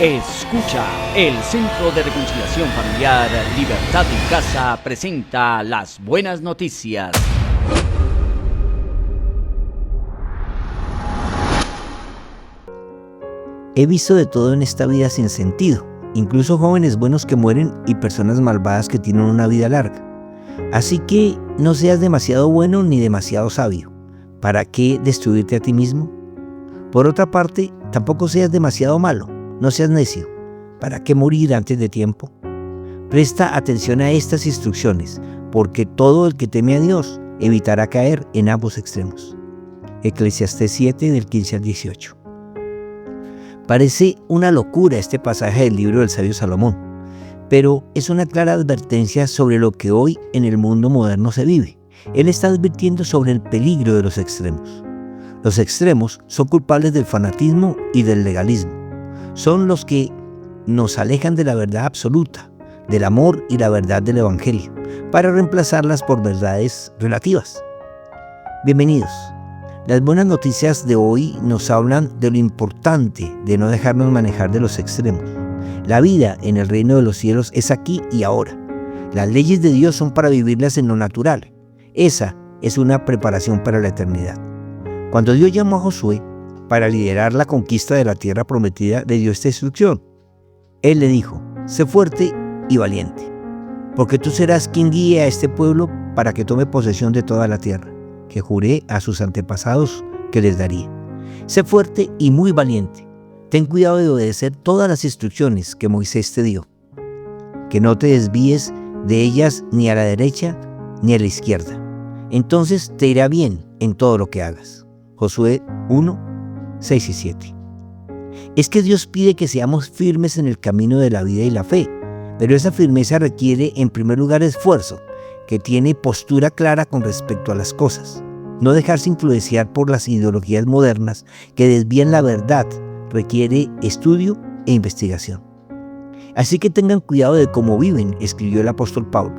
Escucha, el Centro de Reconciliación Familiar Libertad en Casa presenta las buenas noticias. He visto de todo en esta vida sin sentido, incluso jóvenes buenos que mueren y personas malvadas que tienen una vida larga. Así que no seas demasiado bueno ni demasiado sabio. ¿Para qué destruirte a ti mismo? Por otra parte, tampoco seas demasiado malo. No seas necio. ¿Para qué morir antes de tiempo? Presta atención a estas instrucciones, porque todo el que teme a Dios evitará caer en ambos extremos. Eclesiastés 7, del 15 al 18. Parece una locura este pasaje del libro del sabio Salomón, pero es una clara advertencia sobre lo que hoy en el mundo moderno se vive. Él está advirtiendo sobre el peligro de los extremos. Los extremos son culpables del fanatismo y del legalismo. Son los que nos alejan de la verdad absoluta, del amor y la verdad del Evangelio, para reemplazarlas por verdades relativas. Bienvenidos. Las buenas noticias de hoy nos hablan de lo importante de no dejarnos manejar de los extremos. La vida en el reino de los cielos es aquí y ahora. Las leyes de Dios son para vivirlas en lo natural. Esa es una preparación para la eternidad. Cuando Dios llamó a Josué para liderar la conquista de la tierra prometida, le dio esta instrucción. Él le dijo: sé fuerte y valiente, porque tú serás quien guíe a este pueblo para que tome posesión de toda la tierra, que juré a sus antepasados que les daría. Sé fuerte y muy valiente. Ten cuidado de obedecer todas las instrucciones que Moisés te dio, que no te desvíes de ellas ni a la derecha ni a la izquierda. Entonces te irá bien en todo lo que hagas. Josué 1, 6 y 7. Es que Dios pide que seamos firmes en el camino de la vida y la fe, pero esa firmeza requiere en primer lugar esfuerzo, que tiene postura clara con respecto a las cosas. No dejarse influenciar por las ideologías modernas que desvían la verdad requiere estudio e investigación. Así que tengan cuidado de cómo viven, escribió el apóstol Pablo.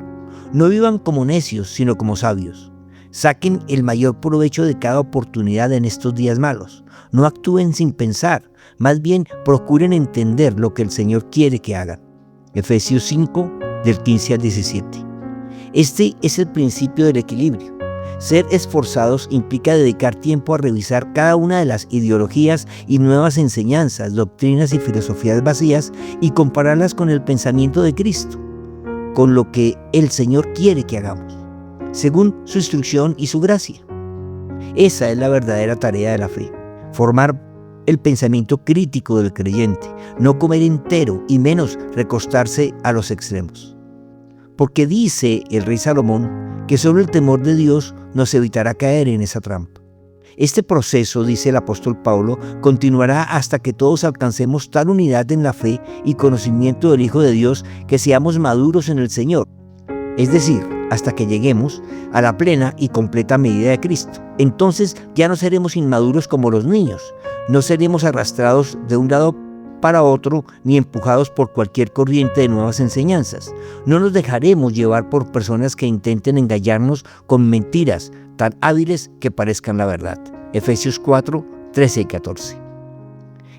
No vivan como necios, sino como sabios. Saquen el mayor provecho de cada oportunidad en estos días malos. No actúen sin pensar, más bien procuren entender lo que el Señor quiere que hagan. Efesios 5, del 15 al 17. Este es el principio del equilibrio. Ser esforzados implica dedicar tiempo a revisar cada una de las ideologías y nuevas enseñanzas, doctrinas y filosofías vacías y compararlas con el pensamiento de Cristo, con lo que el Señor quiere que hagamos, según su instrucción y su gracia. Esa es la verdadera tarea de la fe, formar el pensamiento crítico del creyente, no comer entero y menos recostarse a los extremos. Porque dice el rey Salomón que solo el temor de Dios nos evitará caer en esa trampa. Este proceso, dice el apóstol Pablo, continuará hasta que todos alcancemos tal unidad en la fe y conocimiento del Hijo de Dios que seamos maduros en el Señor. Es decir, hasta que lleguemos a la plena y completa medida de Cristo. Entonces ya no seremos inmaduros como los niños, no seremos arrastrados de un lado para otro ni empujados por cualquier corriente de nuevas enseñanzas. No nos dejaremos llevar por personas que intenten engañarnos con mentiras tan hábiles que parezcan la verdad. Efesios 4, 13 y 14.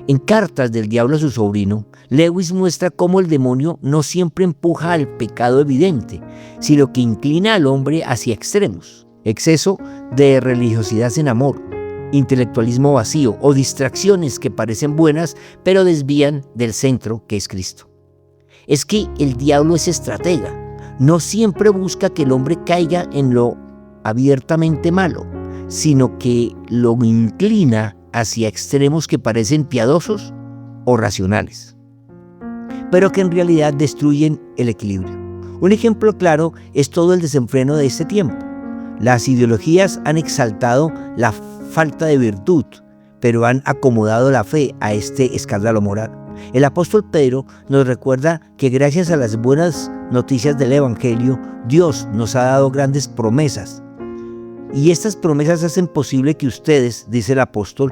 En Cartas del Diablo a su sobrino, Lewis muestra cómo el demonio no siempre empuja al pecado evidente, sino que inclina al hombre hacia extremos: exceso de religiosidad sin amor, intelectualismo vacío o distracciones que parecen buenas pero desvían del centro que es Cristo. Es que el diablo es estratega, no siempre busca que el hombre caiga en lo abiertamente malo, sino que lo inclina hacia extremos que parecen piadosos o racionales, pero que en realidad destruyen el equilibrio. Un ejemplo claro es todo el desenfreno de este tiempo. Las ideologías han exaltado la falta de virtud, pero han acomodado la fe a este escándalo moral. El apóstol Pedro nos recuerda que gracias a las buenas noticias del Evangelio, Dios nos ha dado grandes promesas. Y estas promesas hacen posible que ustedes, dice el apóstol,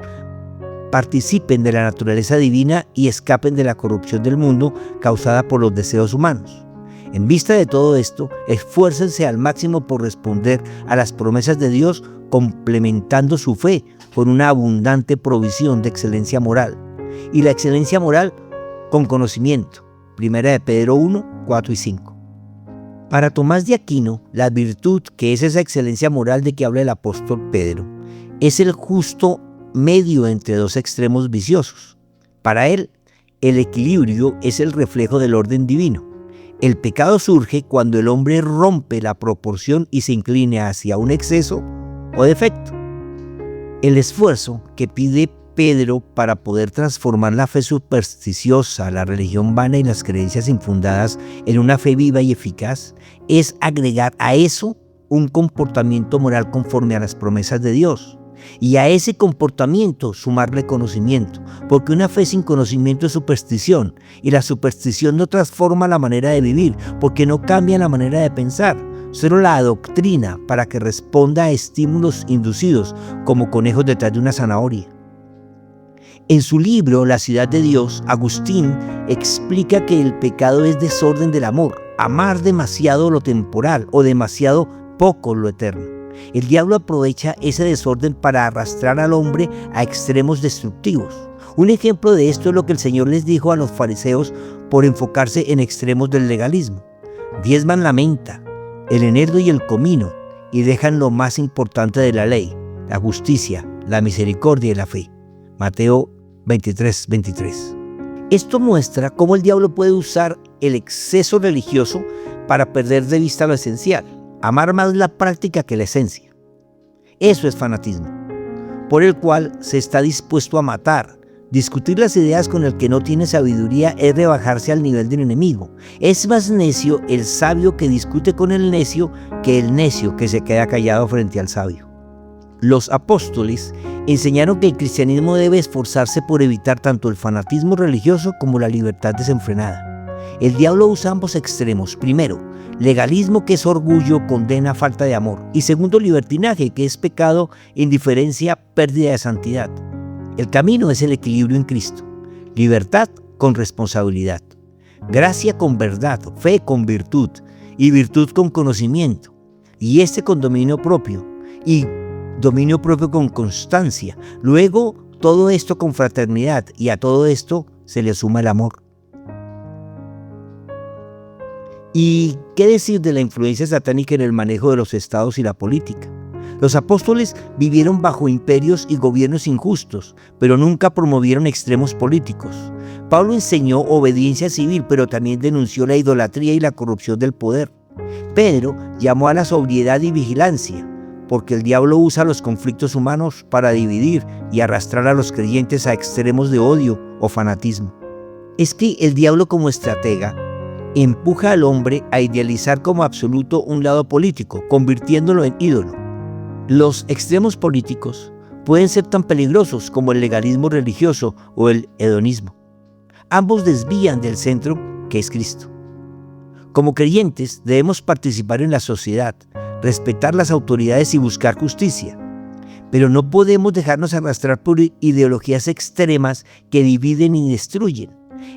participen de la naturaleza divina y escapen de la corrupción del mundo causada por los deseos humanos. En vista de todo esto, esfuércense al máximo por responder a las promesas de Dios, complementando su fe con una abundante provisión de excelencia moral. Y la excelencia moral con conocimiento. Primera de Pedro 1, 4 y 5. Para Tomás de Aquino, la virtud, que es esa excelencia moral de que habla el apóstol Pedro, es el justo medio entre dos extremos viciosos. Para él, el equilibrio es el reflejo del orden divino. El pecado surge cuando el hombre rompe la proporción y se incline hacia un exceso o defecto. El esfuerzo que pide Pedro para poder transformar la fe supersticiosa, la religión vana y las creencias infundadas en una fe viva y eficaz es agregar a eso un comportamiento moral conforme a las promesas de Dios. Y a ese comportamiento sumarle conocimiento, porque una fe sin conocimiento es superstición, y la superstición no transforma la manera de vivir, porque no cambia la manera de pensar, solo la adoctrina para que responda a estímulos inducidos, como conejos detrás de una zanahoria. En su libro La ciudad de Dios, Agustín explica que el pecado es desorden del amor, amar demasiado lo temporal o demasiado poco lo eterno. El diablo aprovecha ese desorden para arrastrar al hombre a extremos destructivos. Un ejemplo de esto es lo que el Señor les dijo a los fariseos por enfocarse en extremos del legalismo. Diezman la menta, el eneldo y el comino, y dejan lo más importante de la ley, la justicia, la misericordia y la fe. Mateo 23, 23. Esto muestra cómo el diablo puede usar el exceso religioso para perder de vista lo esencial. Amar más la práctica que la esencia. Eso es fanatismo, por el cual se está dispuesto a matar. Discutir las ideas con el que no tiene sabiduría es rebajarse al nivel del enemigo. Es más necio el sabio que discute con el necio que el necio que se queda callado frente al sabio. Los apóstoles enseñaron que el cristianismo debe esforzarse por evitar tanto el fanatismo religioso como la libertad desenfrenada. El diablo usa ambos extremos. Primero, legalismo, que es orgullo, condena, falta de amor. Y segundo, libertinaje, que es pecado, indiferencia, pérdida de santidad. El camino es el equilibrio en Cristo. Libertad con responsabilidad. Gracia con verdad, fe con virtud y virtud con conocimiento. Y este con dominio propio y dominio propio con constancia. Luego, todo esto con fraternidad y a todo esto se le suma el amor. ¿Y qué decir de la influencia satánica en el manejo de los estados y la política? Los apóstoles vivieron bajo imperios y gobiernos injustos, pero nunca promovieron extremos políticos. Pablo enseñó obediencia civil, pero también denunció la idolatría y la corrupción del poder. Pedro llamó a la sobriedad y vigilancia, porque el diablo usa los conflictos humanos para dividir y arrastrar a los creyentes a extremos de odio o fanatismo. Es que el diablo, como estratega, empuja al hombre a idealizar como absoluto un lado político, convirtiéndolo en ídolo. Los extremos políticos pueden ser tan peligrosos como el legalismo religioso o el hedonismo. Ambos desvían del centro, que es Cristo. Como creyentes debemos participar en la sociedad, respetar las autoridades y buscar justicia. Pero no podemos dejarnos arrastrar por ideologías extremas que dividen y destruyen.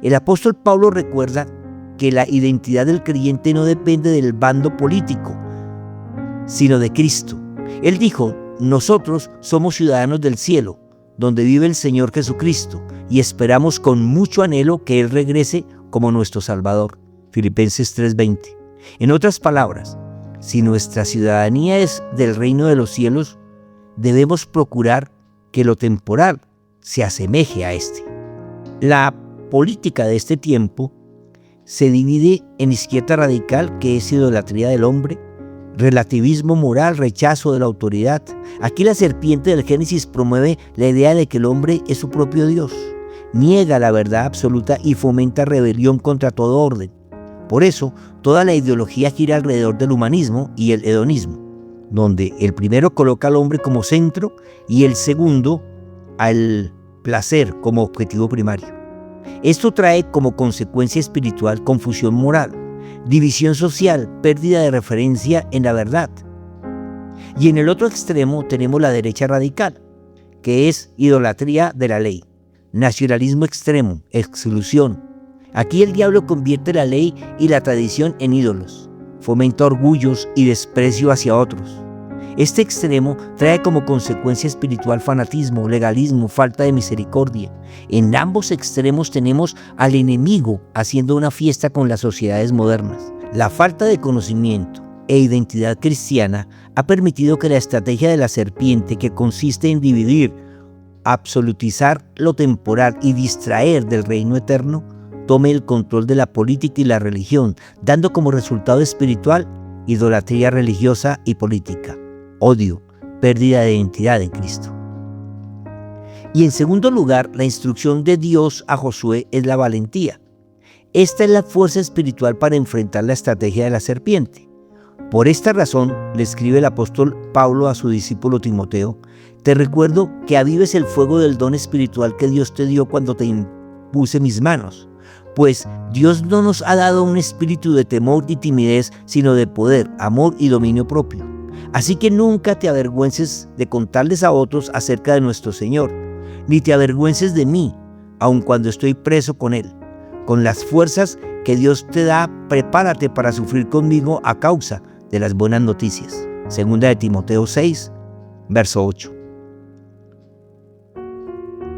El apóstol Pablo recuerda que la identidad del creyente no depende del bando político, sino de Cristo. Él dijo: nosotros somos ciudadanos del cielo, donde vive el Señor Jesucristo, y esperamos con mucho anhelo que Él regrese como nuestro Salvador. Filipenses 3:20. En otras palabras, si nuestra ciudadanía es del reino de los cielos, debemos procurar que lo temporal se asemeje a este. La política de este tiempo se divide en izquierda radical, que es idolatría del hombre, relativismo moral, rechazo de la autoridad. Aquí la serpiente del Génesis promueve la idea de que el hombre es su propio Dios, niega la verdad absoluta y fomenta rebelión contra todo orden. Por eso, toda la ideología gira alrededor del humanismo y el hedonismo, donde el primero coloca al hombre como centro y el segundo al placer como objetivo primario. Esto trae como consecuencia espiritual confusión moral, división social, pérdida de referencia en la verdad. Y en el otro extremo tenemos la derecha radical, que es idolatría de la ley, nacionalismo extremo, exclusión. Aquí el diablo convierte la ley y la tradición en ídolos, fomenta orgullos y desprecio hacia otros. Este extremo trae como consecuencia espiritual fanatismo, legalismo, falta de misericordia. En ambos extremos tenemos al enemigo haciendo una fiesta con las sociedades modernas. La falta de conocimiento e identidad cristiana ha permitido que la estrategia de la serpiente, que consiste en dividir, absolutizar lo temporal y distraer del reino eterno, tome el control de la política y la religión, dando como resultado espiritual idolatría religiosa y política, odio, pérdida de identidad en Cristo. Y en segundo lugar, la instrucción de Dios a Josué es la valentía. Esta es la fuerza espiritual para enfrentar la estrategia de la serpiente. Por esta razón, le escribe el apóstol Pablo a su discípulo Timoteo: te recuerdo que avives el fuego del don espiritual que Dios te dio cuando te impuse mis manos. Pues Dios no nos ha dado un espíritu de temor y timidez, sino de poder, amor y dominio propio. Así que nunca te avergüences de contarles a otros acerca de nuestro Señor, ni te avergüences de mí, aun cuando estoy preso con Él. Con las fuerzas que Dios te da, prepárate para sufrir conmigo a causa de las buenas noticias. Segunda de Timoteo 6, verso 8.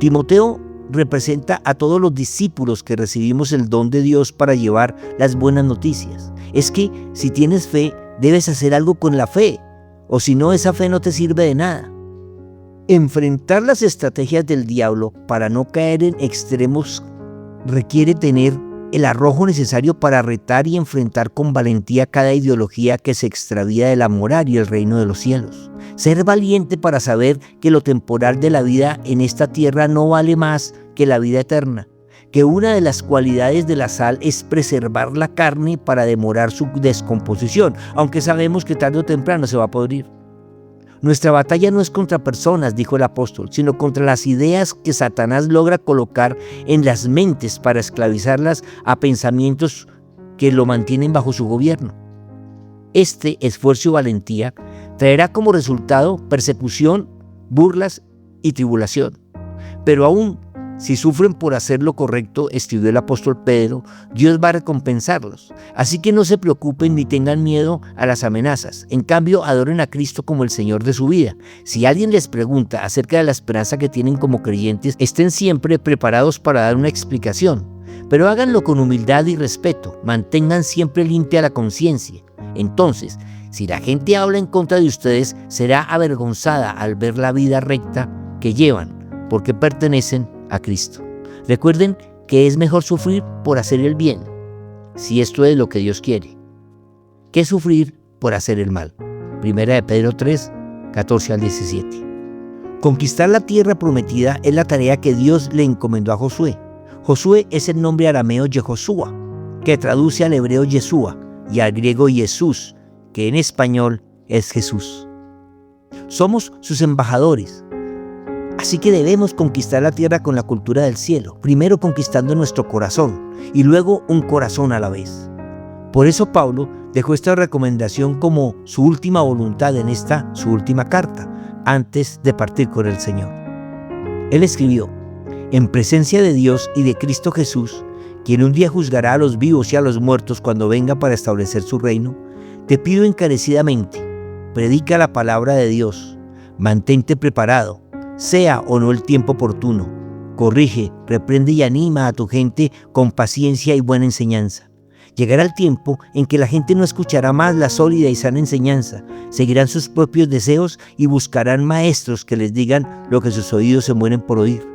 Timoteo representa a todos los discípulos que recibimos el don de Dios para llevar las buenas noticias. Es que si tienes fe, debes hacer algo con la fe, o si no, esa fe no te sirve de nada. Enfrentar las estrategias del diablo para no caer en extremos requiere tener el arrojo necesario para retar y enfrentar con valentía cada ideología que se extravía de la moral y el reino de los cielos. Ser valiente para saber que lo temporal de la vida en esta tierra no vale más que la vida eterna, que una de las cualidades de la sal es preservar la carne para demorar su descomposición, aunque sabemos que tarde o temprano se va a podrir. Nuestra batalla no es contra personas, dijo el apóstol, sino contra las ideas que Satanás logra colocar en las mentes para esclavizarlas a pensamientos que lo mantienen bajo su gobierno. Este esfuerzo y valentía traerá como resultado persecución, burlas y tribulación. Pero aún si sufren por hacer lo correcto, escribió el apóstol Pedro, Dios va a recompensarlos. Así que no se preocupen ni tengan miedo a las amenazas. En cambio, adoren a Cristo como el Señor de su vida. Si alguien les pregunta acerca de la esperanza que tienen como creyentes, estén siempre preparados para dar una explicación. Pero háganlo con humildad y respeto. Mantengan siempre limpia la conciencia. Entonces, si la gente habla en contra de ustedes, será avergonzada al ver la vida recta que llevan, porque pertenecen a Cristo. Recuerden que es mejor sufrir por hacer el bien, si esto es lo que Dios quiere, que sufrir por hacer el mal. Primera de Pedro 3, 14 al 17. Conquistar la tierra prometida es la tarea que Dios le encomendó a Josué. Josué es el nombre arameo Yehoshua, que traduce al hebreo Yeshua, y al griego Jesús, que en español es Jesús. Somos sus embajadores. Así que debemos conquistar la tierra con la cultura del cielo, primero conquistando nuestro corazón y luego un corazón a la vez. Por eso Pablo dejó esta recomendación como su última voluntad en esta, su última carta, antes de partir con el Señor. Él escribió: en presencia de Dios y de Cristo Jesús, quien un día juzgará a los vivos y a los muertos cuando venga para establecer su reino, te pido encarecidamente, predica la palabra de Dios, mantente preparado, sea o no el tiempo oportuno, corrige, reprende y anima a tu gente con paciencia y buena enseñanza. Llegará el tiempo en que la gente no escuchará más la sólida y sana enseñanza, seguirán sus propios deseos y buscarán maestros que les digan lo que sus oídos se mueren por oír.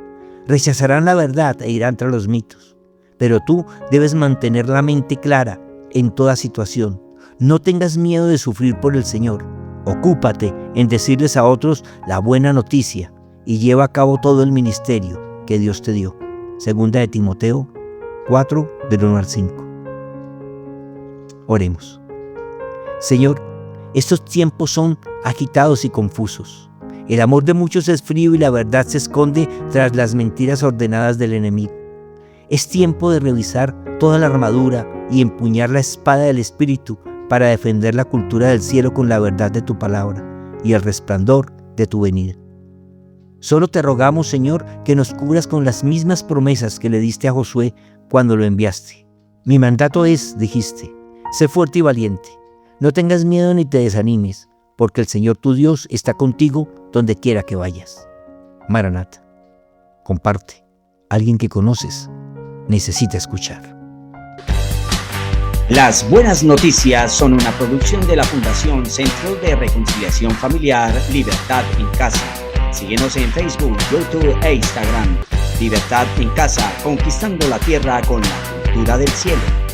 Rechazarán la verdad e irán tras los mitos. Pero tú debes mantener la mente clara en toda situación. No tengas miedo de sufrir por el Señor. Ocúpate en decirles a otros la buena noticia y lleva a cabo todo el ministerio que Dios te dio. Segunda de Timoteo 4, del 1 al 5. Oremos. Señor, estos tiempos son agitados y confusos. El amor de muchos es frío y la verdad se esconde tras las mentiras ordenadas del enemigo. Es tiempo de revisar toda la armadura y empuñar la espada del Espíritu para defender la cultura del cielo con la verdad de tu palabra y el resplandor de tu venida. Solo te rogamos, Señor, que nos cubras con las mismas promesas que le diste a Josué cuando lo enviaste. Mi mandato es, dijiste, sé fuerte y valiente. No tengas miedo ni te desanimes, porque el Señor tu Dios está contigo donde quiera que vayas. Maranata. Comparte. Alguien que conoces necesita escuchar. Las Buenas Noticias son una producción de la Fundación Centro de Reconciliación Familiar Libertad en Casa. Síguenos en Facebook, YouTube e Instagram. Libertad en Casa, conquistando la tierra con la cultura del cielo.